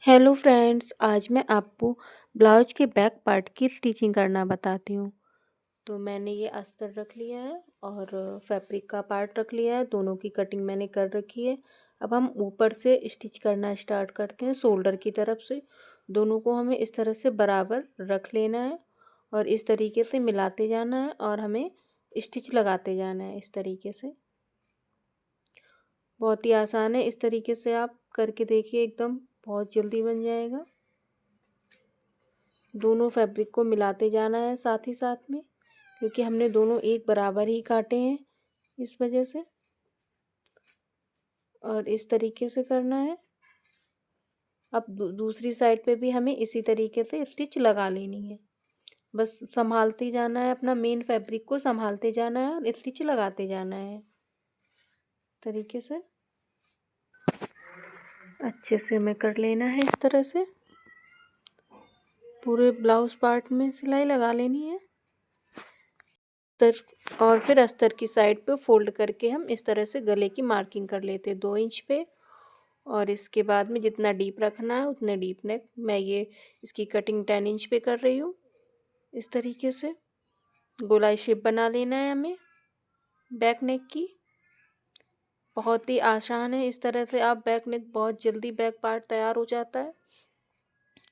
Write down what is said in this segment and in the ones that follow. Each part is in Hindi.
हेलो फ्रेंड्स, आज मैं आपको ब्लाउज के बैक पार्ट की स्टिचिंग करना बताती हूँ। तो मैंने ये अस्तर रख लिया है और फैब्रिक का पार्ट रख लिया है। दोनों की कटिंग मैंने कर रखी है। अब हम ऊपर से स्टिच करना स्टार्ट करते हैं। शोल्डर की तरफ से दोनों को हमें इस तरह से बराबर रख लेना है और इस तरीके से मिलाते जाना है और हमें स्टिच लगाते जाना है इस तरीके से। बहुत ही आसान है, इस तरीके से आप करके देखिए, एकदम बहुत जल्दी बन जाएगा। दोनों फैब्रिक को मिलाते जाना है साथ ही साथ में, क्योंकि हमने दोनों एक बराबर ही काटे हैं इस वजह से। और इस तरीके से करना है। अब दूसरी साइड पे भी हमें इसी तरीके से स्टिच लगा लेनी है। बस संभालते जाना है, अपना मेन फैब्रिक को संभालते जाना है और स्टिच लगाते जाना है तरीके से। अच्छे से हमें कर लेना है इस तरह से। पूरे ब्लाउज पार्ट में सिलाई लगा लेनी है। और फिर अस्तर की साइड पे फोल्ड करके हम इस तरह से गले की मार्किंग कर लेते हैं 2 इंच पे। और इसके बाद में जितना डीप रखना है उतने डीप नेक, मैं ये इसकी कटिंग 10 इंच पे कर रही हूँ। इस तरीके से गोलाई शेप बना लेना है हमें बैक नेक की। बहुत ही आसान है, इस तरह से आप बैक नेक बहुत जल्दी बैक पार्ट तैयार हो जाता है।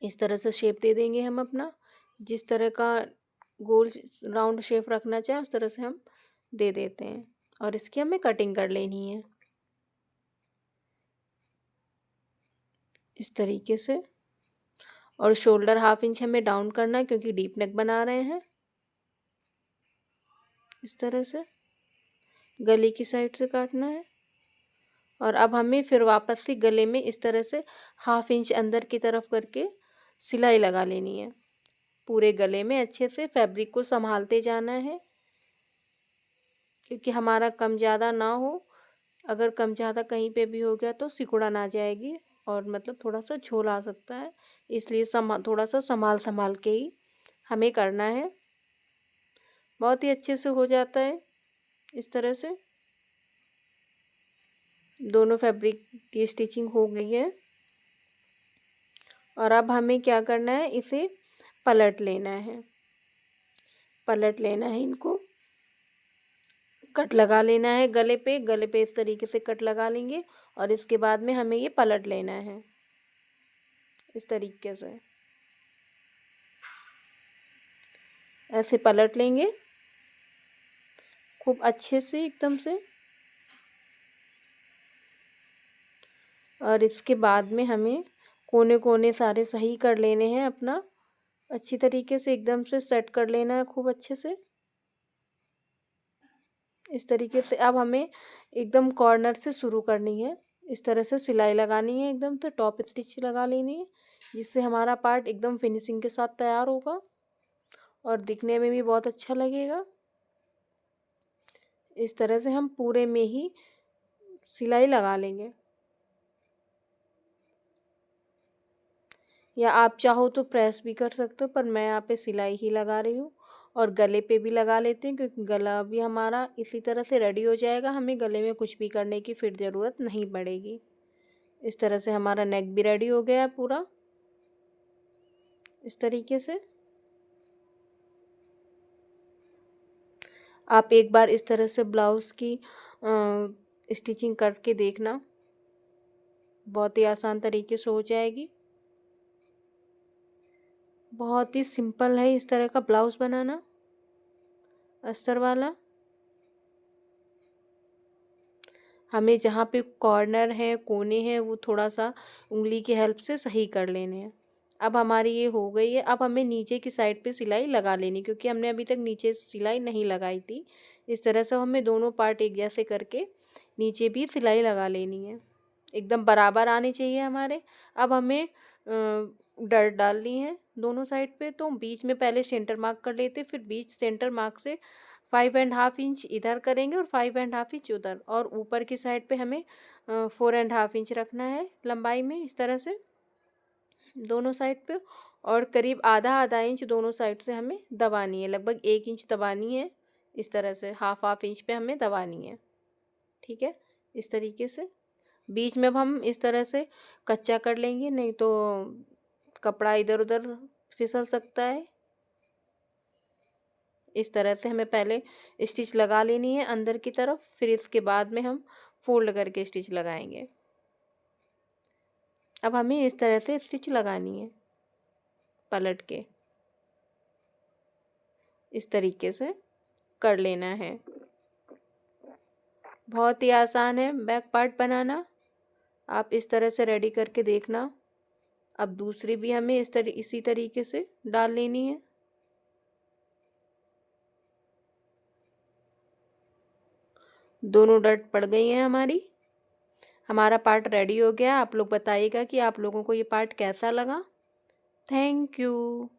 इस तरह से शेप दे देंगे हम अपना, जिस तरह का गोल राउंड शेप रखना चाहे उस तरह से हम दे देते हैं। और इसकी हमें कटिंग कर लेनी है इस तरीके से। और शोल्डर 1/2 इंच हमें डाउन करना है क्योंकि डीप नेक बना रहे हैं। इस तरह से गले की साइड से काटना है। और अब हमें फिर वापस से गले में इस तरह से 1/2 इंच अंदर की तरफ करके सिलाई लगा लेनी है। पूरे गले में अच्छे से फैब्रिक को संभालते जाना है, क्योंकि हमारा कम ज़्यादा ना हो। अगर कम ज़्यादा कहीं पे भी हो गया तो सिकुड़ा ना जाएगी और मतलब थोड़ा सा झोल आ सकता है। इसलिए थोड़ा सा संभाल के ही हमें करना है। बहुत ही अच्छे से हो जाता है इस तरह से। दोनों फैब्रिक की स्टिचिंग हो गई है। और अब हमें क्या करना है, इसे पलट लेना है। पलट लेना है, इनको कट लगा लेना है गले पे इस तरीके से कट लगा लेंगे। और इसके बाद में हमें ये पलट लेना है इस तरीके से। ऐसे पलट लेंगे खूब अच्छे से एकदम से। और इसके बाद में हमें कोने कोने सारे सही कर लेने हैं अपना, अच्छी तरीके से एकदम से सेट कर लेना है खूब अच्छे से इस तरीके से। अब हमें एकदम कॉर्नर से शुरू करनी है, इस तरह से सिलाई लगानी है एकदम, तो टॉप स्टिच लगा लेनी है, जिससे हमारा पार्ट एकदम फिनिशिंग के साथ तैयार होगा और दिखने में भी बहुत अच्छा लगेगा। इस तरह से हम पूरे में ही सिलाई लगा लेंगे। या आप चाहो तो प्रेस भी कर सकते हो, पर मैं यहाँ पे सिलाई ही लगा रही हूँ। और गले पे भी लगा लेते हैं, क्योंकि गला भी हमारा इसी तरह से रेडी हो जाएगा। हमें गले में कुछ भी करने की फिर ज़रूरत नहीं पड़ेगी। इस तरह से हमारा नेक भी रेडी हो गया है पूरा इस तरीके से। आप एक बार इस तरह से ब्लाउज़ की स्टिचिंग करके देखना, बहुत ही आसान तरीके से हो जाएगी। बहुत ही सिंपल है इस तरह का ब्लाउज़ बनाना अस्तर वाला। हमें जहाँ पे कॉर्नर है, कोने हैं, वो थोड़ा सा उंगली की हेल्प से सही कर लेने हैं। अब हमारी ये हो गई है। अब हमें नीचे की साइड पे सिलाई लगा लेनी, क्योंकि हमने अभी तक नीचे सिलाई नहीं लगाई थी। इस तरह से हमें दोनों पार्ट एक जैसे करके नीचे भी सिलाई लगा लेनी है, एकदम बराबर आने चाहिए हमारे। अब हमें डर डालनी है दोनों साइड पे, तो बीच में पहले सेंटर मार्क कर लेते, फिर बीच सेंटर मार्क से 5.5 इंच इधर करेंगे और 5.5 इंच उधर। और ऊपर की साइड पे हमें 4.5 इंच रखना है लंबाई में इस तरह से दोनों साइड पे। और करीब आधा आधा इंच दोनों साइड से हमें दबानी है, लगभग 1 इंच दबानी है इस तरह से, हाफ इंच पे हमें दबानी है। ठीक है, इस तरीके से। बीच में अब हम इस तरह से कच्चा कर लेंगे, नहीं तो कपड़ा इधर उधर फिसल सकता है। इस तरह से हमें पहले स्टिच लगा लेनी है अंदर की तरफ, फिर इसके बाद में हम फोल्ड करके स्टिच लगाएंगे। अब हमें इस तरह से स्टिच लगानी है, पलट के इस तरीके से कर लेना है। बहुत ही आसान है बैक पार्ट बनाना, आप इस तरह से रेडी करके देखना। अब दूसरी भी हमें इसी तरीके से डाल लेनी है। दोनों डट पड़ गई हैं हमारी। हमारा पार्ट रेडी हो गया। आप लोग बताइएगा कि आप लोगों को ये पार्ट कैसा लगा। Thank you.